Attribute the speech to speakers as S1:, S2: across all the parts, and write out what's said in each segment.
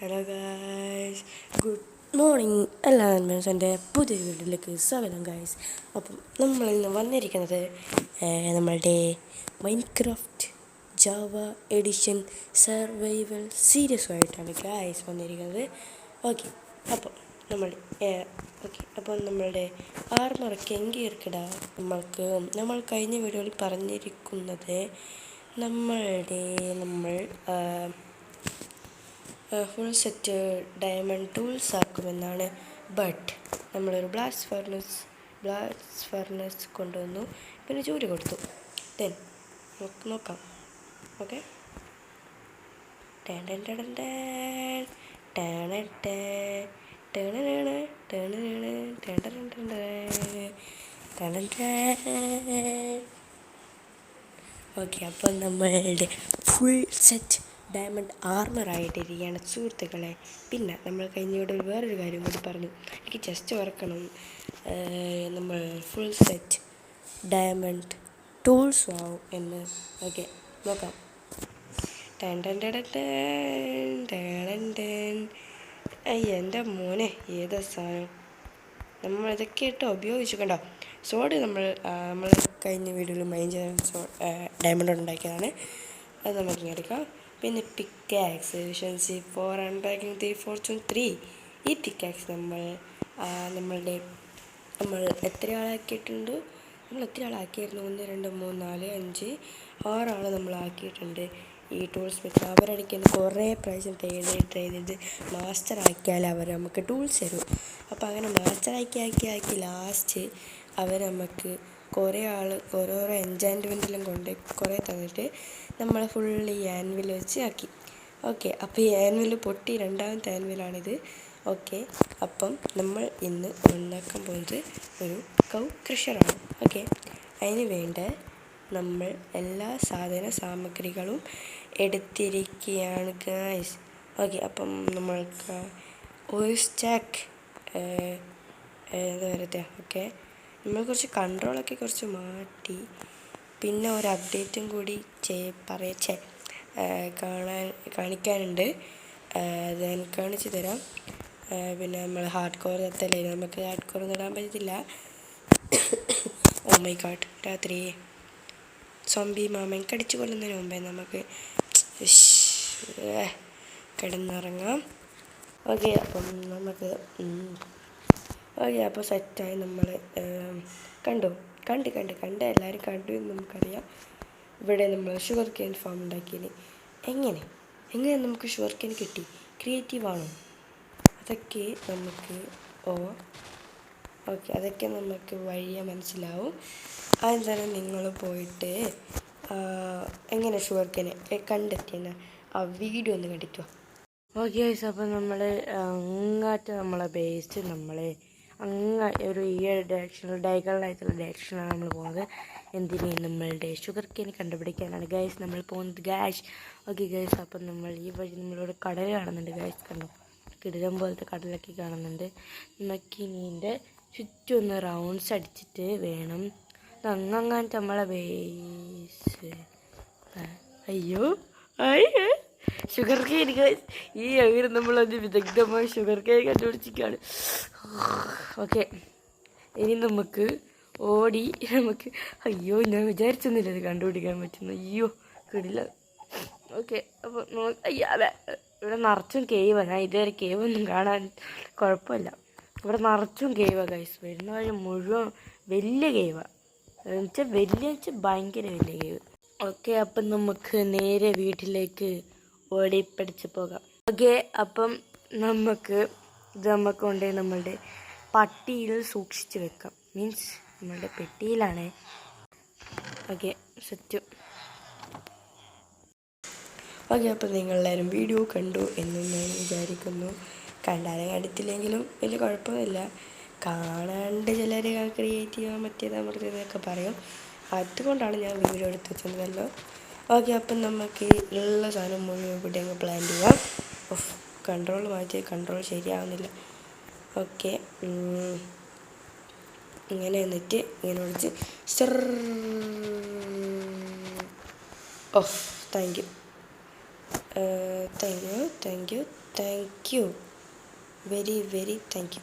S1: Hello guys, good morning. എല്ലാവരും എൻ്റെ പുതിയ വീട്ടിലേക്ക് സ്വാഗതം ഗായ്സ്. അപ്പം നമ്മളിന്ന് വന്നിരിക്കുന്നത് നമ്മളുടെ മൈൻക്രാഫ്റ്റ് ജാവ എഡിഷൻ സർവൈവൽ സീരീസുമായിട്ടാണ് ഗായ്സ് വന്നിരിക്കുന്നത്. ഓക്കെ, അപ്പം നമ്മളുടെ ആർമറൊക്കെ എങ്കിർക്കിട നമ്മൾ കഴിഞ്ഞ വീഡിയോയിൽ പറഞ്ഞിരിക്കുന്നത് നമ്മൾ ഫുൾ സെറ്റ് ഡയമണ്ട് ടൂൾസ് ആക്കുമെന്നാണ്. ബട്ട് നമ്മളൊരു ബ്ലാസ്റ്റ് ഫർണസ് കൊണ്ടുവന്നു, പിന്നെ ജോലി കൊടുത്തു. ദെൻ നമുക്ക് നോക്കാം. ഓക്കെ, ഓക്കെ, അപ്പം നമ്മളുടെ ഫുൾ സെറ്റ് ഡയമണ്ട് ആർമറായിട്ടിരിക്കുകയാണ് സുഹൃത്തുക്കളെ. പിന്നെ നമ്മൾ കഴിഞ്ഞോടെ വേറൊരു കാര്യം കൂടി പറഞ്ഞു, എനിക്ക് ചെസ്റ്റ് വറക്കണം. നമ്മൾ ഫുൾ സെറ്റ് ഡയമണ്ട് ടൂൾസും ആവും എന്ന്. ഓക്കെ, നോക്കാം. എൻ്റെ മോനെ, ഏതാ സാധനം നമ്മൾ ഇതൊക്കെ ഇട്ടോ ഉപയോഗിച്ചു കണ്ടോ. സോഡ് നമ്മൾ കഴിഞ്ഞ വീഡിയോയിൽ ഡയമണ്ട് ഉണ്ടാക്കിയതാണ്, അത് നമുക്കിങ്ങനെ എടുക്കാം. പിന്നെ പിക്കാക്സ് എഫിഷ്യൻസി 4 അൺപാക്കിംഗ് 3 ഫോർച്യൂൺ 3. ഈ പിക്കാക്സ് നമ്മൾ എത്ര ആളാക്കിയിട്ടുണ്ട്? നമ്മൾ എത്ര ആളാക്കിയായിരുന്നു? 1 2 3 4 5 6 ആൾ നമ്മളാക്കിയിട്ടുണ്ട്. ഈ ടൂൾസ് വെച്ച് അവരടിക്കുന്ന കുറേ പ്രാവശ്യം ട്രേഡ് ചെയ്ത് മാസ്റ്റർ ആക്കിയാൽ അവർ നമുക്ക് ടൂൾസ് തരും. അപ്പോൾ അങ്ങനെ മാസ്റ്റർ ആക്കി ലാസ്റ്റ് അവർ നമുക്ക് കുറേ ആൾ ഓരോരോ എൻചാൻറ്റ്മെൻറ്റിലും കൊണ്ട് കുറേ തന്നിട്ട് നമ്മൾ ഫുള്ളി ആൻവിൽ വെച്ച് ആക്കി. ഓക്കെ, അപ്പോൾ ഈ ആൻവിൽ പൊട്ടി രണ്ടാമത്തെ ആൻവിലാണിത്. ഓക്കെ, അപ്പം നമ്മൾ ഇന്ന് ഉണ്ടാക്കാൻ പോകുന്നത് ഒരു കൗ ക്രഷറാണ്. ഓക്കെ, അതിന് വേണ്ട നമ്മൾ എല്ലാ സാമഗ്രികളും എടുത്തിരിക്കുകയാണ് ഗായ്സ്. ഓക്കെ, അപ്പം നമ്മൾക്ക് ഒരു സ്റ്റാക്ക് എന്താ പറയുക. ഓക്കെ, നമ്മൾ കുറച്ച് കൺട്രോളൊക്കെ കുറച്ച് മാറ്റി, പിന്നെ ഒരു അപ്ഡേറ്റും കൂടി കാണിക്കാനുണ്ട്. അത് എനിക്ക് കാണിച്ചു തരാം. പിന്നെ നമ്മൾ ഹാർഡ് കോർ എത്തല്ലേ, നമുക്ക് ഹാർഡ് കോർ ഒന്നും ഇടാൻ പറ്റത്തില്ല. ഓ മൈ ഗോഡ്, രാത്രി സോംബി മാമൻ കടിച്ചു കൊല്ലുന്നതിന് മുമ്പേ നമുക്ക് കിടന്നുറങ്ങാം. ഓക്കെ, അപ്പം നമുക്ക് അപ്പോൾ സെറ്റായി. നമ്മൾ കണ്ട് എല്ലാവരും കണ്ടു എന്ന് നമുക്കറിയാം. ഇവിടെ നമ്മൾ ഷുഗർ കെയിൻ ഫാം ഉണ്ടാക്കിയത് എങ്ങനെ നമുക്ക് ഷുഗർ കെയിൻ കിട്ടി? ക്രിയേറ്റീവാണോ? അതൊക്കെ നമുക്ക് വഴിയെ മനസ്സിലാവും. അതെന്തായാലും നിങ്ങൾ പോയിട്ട് എങ്ങനെ ഷുഗർ കെയിൻ കണ്ടെത്തിയെന്ന് ആ വീഡിയോ ഒന്ന് കണ്ടിട്ടോ. ഓക്കെ ഗൈസ്, അപ്പം നമ്മൾ നമ്മളെ ബേസ് ഒരു ഈ ഡയഗണലായിട്ടുള്ള ഡയറക്ഷനാണ് നമ്മൾ പോകുന്നത്. നമ്മളുടെ ഷുഗർ കെയിൻ കണ്ടുപിടിക്കാനാണ് ഗൈസ് നമ്മൾ പോകുന്നത് ഗാഷ്. ഓക്കെ ഗൈസ്, അപ്പം നമ്മൾ ഈ വഴി നമ്മളിവിടെ കടൽ കാണുന്നുണ്ട് ഗൈസ്. കണ്ടോ, കിടിലം പോലത്തെ കടലൊക്കെ കാണുന്നുണ്ട്. നമുക്കിനീൻ്റെ ചുറ്റും ഒന്ന് റൗണ്ട്സ് അടിച്ചിട്ട് വേണം അങ്ങാട്ട് നമ്മളെ ബേസ്. അയ്യോ ഷുഗർ കെയിൻ ഗൈസ്, ഈ അങ്ങനെ നമ്മളത് വിദഗ്ധമായി ഷുഗർ കെയിൻ കണ്ടുപിടിച്ചിരിക്കുകയാണ്. ഓക്കെ, ഇനി നമുക്ക് അയ്യോ, ഞാൻ വിചാരിച്ചൊന്നുമില്ല ഇത് കണ്ടുപിടിക്കാൻ പറ്റുന്നു. അയ്യോ കിടില്ല. ഓക്കെ, അപ്പോൾ ഇവിടെ നിറച്ചും കേവാണ്. ഞാൻ ഇതുവരെ കേവൊന്നും കാണാൻ കുഴപ്പമില്ല. ഇവിടെ നിറച്ചും കേവാ ഗൈസ്. വരുന്ന വഴി മുഴുവൻ വലിയ കേവാണ്. എന്നുവെച്ചാൽ ഭയങ്കര വലിയ കേവ്. ഓക്കെ, അപ്പം നമുക്ക് നേരെ വീട്ടിലേക്ക് ഓടിപ്പടിച്ച് പോകാം. ഓക്കെ, അപ്പം നമുക്ക് കൊണ്ടുപോയി നമ്മളുടെ പട്ടിയിൽ സൂക്ഷിച്ച് വെക്കാം. മീൻസ് നമ്മളുടെ പെട്ടിയിലാണ്. Okay, set. ഓക്കെ, അപ്പം നിങ്ങളെല്ലാവരും വീഡിയോ കണ്ടു എന്ന് ഞാൻ വിചാരിക്കുന്നു. കണ്ടാലും കണ്ടിട്ടില്ലെങ്കിലും വലിയ കുഴപ്പമൊന്നുമില്ല. കാണാണ്ട് ചിലർ ക്രിയേറ്റീവ് മറ്റേതൊക്കെ പറയും. അതുകൊണ്ടാണ് ഞാൻ വീഡിയോ എടുത്ത് വെച്ചതല്ലോ. ഓക്കെ, അപ്പം നമുക്ക് ഉള്ള സാധനം മുഴുവൻ കൂടി അങ്ങ് പ്ലാൻ ചെയ്യാം. കൺട്രോൾ മാറ്റി, കൺട്രോൾ ശരിയാവുന്നില്ല. ഓക്കെ, ഇങ്ങനെ എന്നിട്ട് ഇങ്ങനെ വിളിച്ച് thank you. Thank you, very very thank you.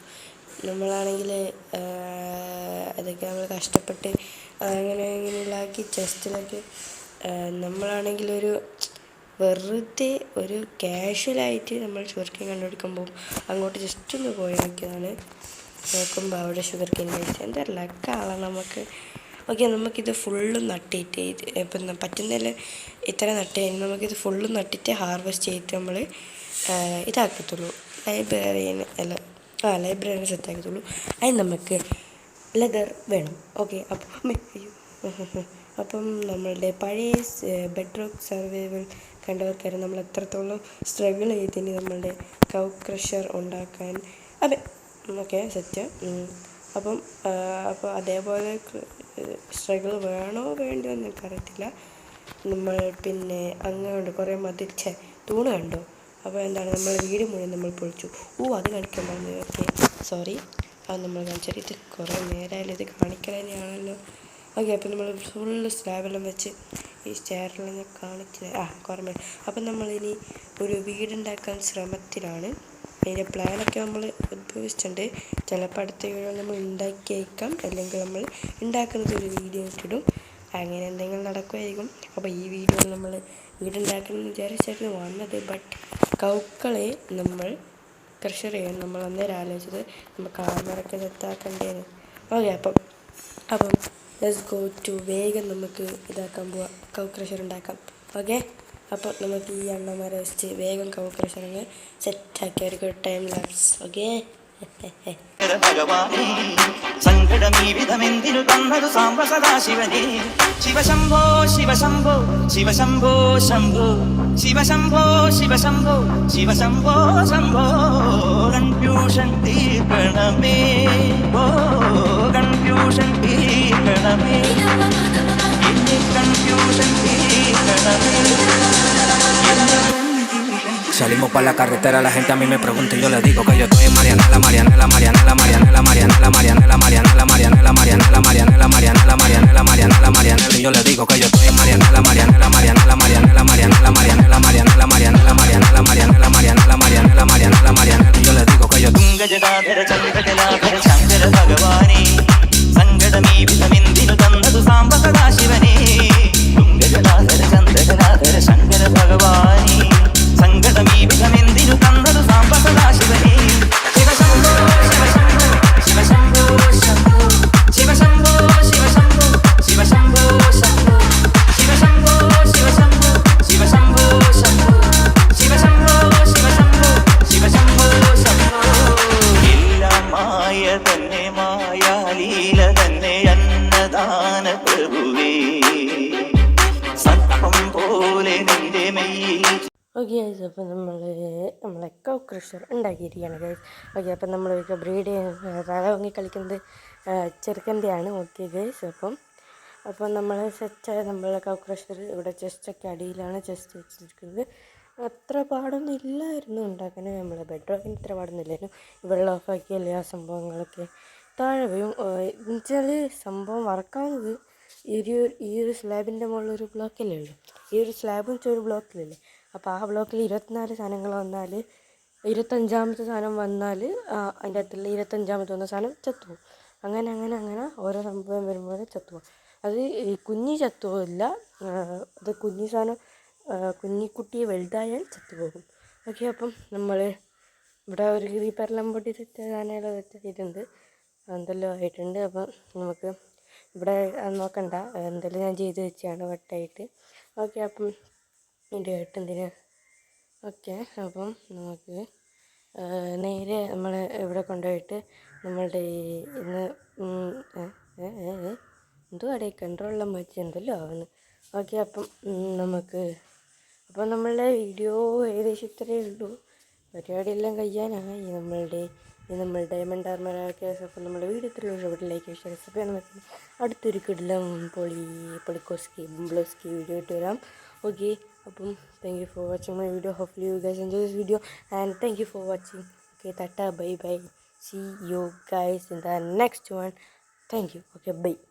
S1: നമ്മളാണെങ്കിൽ അതൊക്കെ നമ്മൾ കഷ്ടപ്പെട്ട് ഇങ്ങനെയുള്ളാക്കി ചെസ്റ്റിലൊക്കെ നമ്മളാണെങ്കിലൊരു വെറുതെ ഒരു കാഷ്വലായിട്ട് നമ്മൾ ഷുഗർ കെയിൻ കണ്ടുപിടിക്കുമ്പോൾ അങ്ങോട്ട് ജസ്റ്റ് ഒന്ന് പോയി നോക്കിയതാണ്. നോക്കുമ്പോൾ അവിടെ ഷുഗർ കെയിൻ കഴിച്ച് എന്താ ലക്കാണ് നമുക്ക്. ഓക്കെ, നമുക്കിത് ഫുള്ളും നട്ടിട്ട് ഇപ്പം പറ്റുന്നതിൽ ഇത്ര നട്ട് കഴിഞ്ഞാൽ നമുക്കിത് ഫുള്ളും നട്ടിട്ട് ഹാർവെസ്റ്റ് ചെയ്തിട്ട് നമ്മൾ ഇതാക്കത്തുള്ളൂ. ലൈബ്രറിയിൽ സെറ്റാക്കത്തുള്ളൂ. അതിന് നമുക്ക് ലെതർ വേണം. ഓക്കെ, അപ്പം നമ്മളുടെ പഴയ ബെഡ് റോക്ക് സർവൈവൽ കണ്ടവർക്കാരും നമ്മൾ എത്രത്തോളം സ്ട്രഗിൾ ചെയ്തിന് നമ്മളുടെ കൗ ക്രഷർ ഉണ്ടാക്കാൻ. അതെ, ഓക്കെ സെറ്റ്. അപ്പോൾ അതേപോലെ സ്ട്രഗിൾ വേണോ വേണ്ടോ എന്ന് എനിക്കറിയത്തില്ല. നമ്മൾ പിന്നെ അങ്ങോട്ട് കുറേ തൂണ് കണ്ടോ? അപ്പോൾ എന്താണ്, നമ്മൾ വീട് മുഴുവൻ നമ്മൾ പൊളിച്ചു. അത് കാണിക്കാൻ പറഞ്ഞു. ഓക്കെ സോറി, അത് നമ്മൾ കാണിച്ചാൽ ഇത് കുറേ നേരമായാലും ഇത് കാണിക്കൽ തന്നെയാണല്ലോ. ഓക്കെ, അപ്പോൾ നമ്മൾ ഫുള്ള് സ്ലാബെല്ലാം വെച്ച് ഈ സ്റ്റെയറെല്ലാം ഞാൻ കാണിച്ചില്ല. കുറേ. അപ്പം നമ്മളിനി ഒരു വീടുണ്ടാക്കാൻ ശ്രമത്തിലാണ്. അതിൻ്റെ പ്ലാനൊക്കെ നമ്മൾ ഉദ്ഭവിച്ചിട്ടുണ്ട്. ചിലപ്പോൾ അടുത്ത വീഡിയോ നമ്മൾ ഉണ്ടാക്കിയേക്കാം, അല്ലെങ്കിൽ നമ്മൾ ഉണ്ടാക്കുന്നത് ഒരു വീഡിയോ ഇട്ടിടും. അങ്ങനെ എന്തെങ്കിലും നടക്കുമായിരിക്കും. അപ്പോൾ ഈ വീഡിയോയിൽ നമ്മൾ വീടുണ്ടാക്കണമെന്ന് വിചാരിച്ചായിരുന്നു വന്നത്. ബട്ട് കൗക്കളെ നമ്മൾ ക്രഷർ ചെയ്യാൻ നമ്മൾ അന്നേരം ആലോചിച്ചത് നമ്മൾ കാർമറൊക്കെ സെറ്റാക്കേണ്ടത്. ഓക്കെ, അപ്പം ലെറ്റ്സ് ഗോ ടു വേഗം നമുക്ക് ഇതാക്കാൻ പോവാം, കൗ ക്രഷർ ഉണ്ടാക്കാം. ഓക്കെ, അപ്പോൾ നമുക്ക് ഈ എണ്ണമരം വെച്ച് വേഗം കൗ ക്രഷർ അങ്ങ് സെറ്റാക്കി ഒരു ടൈം ലാപ്സ്. ഓക്കെ,
S2: ഭഗവാനേ സങ്കടമീ വിധമെന്തിനു തന്നതു സാംബ സദാശിവനേ. ശിവശംഭോ ശിവശംഭോ ശിവശംഭോ ശംഭോ ശിവശംഭോ ശിവശംഭോ ശിവശംഭോ ശംഭോ. കൺഫ്യൂഷൻ തീർക്കണമേ, കൺഫ്യൂഷൻ തീർക്കണമേ, കൺഫ്യൂഷൻ തീർക്കണമേ.
S3: Salimos para la carretera, la gente a mí me pregunta y yo le digo que yo estoy en Marianela, Marianela, Marianela, Marianela, Marianela, Marianela, Marianela, Marianela, Marianela, Marianela, Marianela, Marianela, Marianela, Marianela, y yo le digo que yo estoy en Marianela, Marianela, Marianela, Marianela, Marianela, Marianela, Marianela, Marianela, Marianela, Marianela, Marianela, Marianela, Marianela, Marianela, y yo le digo que yo
S2: തുംഗജടാധര ചന്ദ്രകലാധര ശങ്കര ഭഗവാനേ സങ്കടമീ വിധമെന്തിനു തന്നതു സാംബ സദാശിവനേ. തുംഗജടാധര ചന്ദ്രകലാധര ശങ്കര ഭഗവാനേ സങ്കടമീ വിധമെന്തിനു തന്നതു സാംബ സദാശിവനേ. ശിവശംഭോ ശിവശംഭോ ശിവശംഭോ ശംഭോ ശിവശംഭോ ശിവശംഭോ ശിവശംഭോ ശംഭോ ശിവശംഭോ ശിവശംഭോ ശിവശംഭോ ശംഭോ ശിവശംഭോ ശിവശംഭോ ശിവശംഭോ ശംഭോ. എല്ലാം മായ തന്നെ മായാലീല തന്നെ അന്നദാന പ്രഭുവേ സർപ്പം പോലെ നിന്റെ മെയ്യിൽ.
S1: ഓക്കെ ഗൈസ്, അപ്പോൾ നമ്മളെ കൗ ക്രഷർ ഉണ്ടാക്കിയിരിക്കുകയാണ് ഗൈസ്. ഓക്കെ, അപ്പം നമ്മൾ ബ്രീഡ് തല വാങ്ങി കളിക്കുന്നത് ചെറുക്കൻ്റെയാണ്. ഓക്കെ ഗൈസ്, അപ്പം നമ്മൾ സെറ്റായ നമ്മളെ കൗ ക്രഷർ ഇവിടെ ചെസ്റ്റൊക്കെ അടിയിലാണ് ചെസ്റ്റ് വെച്ചിരിക്കുന്നത്. അത്ര പാടൊന്നും ഇല്ലായിരുന്നു ഉണ്ടാക്കാൻ. നമ്മളെ ബെഡ് റോക്കിന് ഇത്ര പാടൊന്നും ഇല്ലായിരുന്നു. വെള്ളം ഓഫാക്കിയല്ലേ ആ സംഭവങ്ങളൊക്കെ താഴെ വീഴും. എന്നുവെച്ചാൽ സംഭവം വറക്കാവുന്നത് ഈ ഒരു സ്ലാബിൻ്റെ മുകളിലൊരു ബ്ലോക്കല്ലേ ഉള്ളൂ. ഈ ഒരു സ്ലാബും ഒരു ബ്ലോക്കിലല്ലേ. അപ്പോൾ ആ ബ്ലോക്കിൽ 24 സാധനങ്ങൾ വന്നാൽ 25ാമത്തെ സാധനം വന്നാൽ അതിൻ്റെ അകത്തുള്ള 25ാമത്തെ വന്ന സാധനം ചത്തുപോകും. അങ്ങനെ ഓരോ സംഭവം വരുമ്പോൾ ചത്തുപോകും. അത് കുഞ്ഞി ചത്തുപോകില്ല, അത് കുഞ്ഞി സാധനം കുഞ്ഞിക്കുട്ടി വലുതായാൽ ചത്തുപോകും. ഓക്കെ, അപ്പം നമ്മൾ ഇവിടെ ഒരു ക്രീപ്പറെല്ലാം പൊട്ടി സെറ്റ് സാധനമെല്ലാം സെറ്റാക്കിയിട്ടുണ്ട്, എന്തെല്ലാം ആയിട്ടുണ്ട്. അപ്പം നമുക്ക് ഇവിടെ നോക്കണ്ട, എന്തെല്ലാം ഞാൻ ചെയ്ത് വെച്ചാണ് വട്ടായിട്ട്. ഓക്കെ, അപ്പം ഇതിൻ്റെ എന്തിനാ. ഓക്കെ, അപ്പം നമുക്ക് നേരെ നമ്മൾ ഇവിടെ കൊണ്ടുപോയിട്ട് നമ്മളുടെ ഇന്ന് എന്തോ അവിടെ കൺട്രോളെല്ലാം വെച്ച് എന്തല്ലോ ആവുന്നു. ഓക്കെ, അപ്പം നമ്മളുടെ വീഡിയോ ഏകദേശം ഇത്രയേ ഉള്ളൂ. പരിപാടിയെല്ലാം കഴിയാനായി നമ്മൾ ഡയമണ്ട് ആർമറാക്കിയ. അപ്പം നമ്മുടെ വീഡിയോ ഇത്രയേ ഉള്ളൂ. ഇവിടെ ലൈക്ക് സബ്സ്ക്രൈബ് നമുക്ക് അടുത്തൊരു കിടിലം പൊളിക്കോസ്കി വീഡിയോ ഇട്ട് വരാം. Okay, thank you for watching my video. Hopefully you guys enjoy this video and thank you for watching. Okay, tata, bye bye. See you guys in the next one. Thank you. Okay, bye.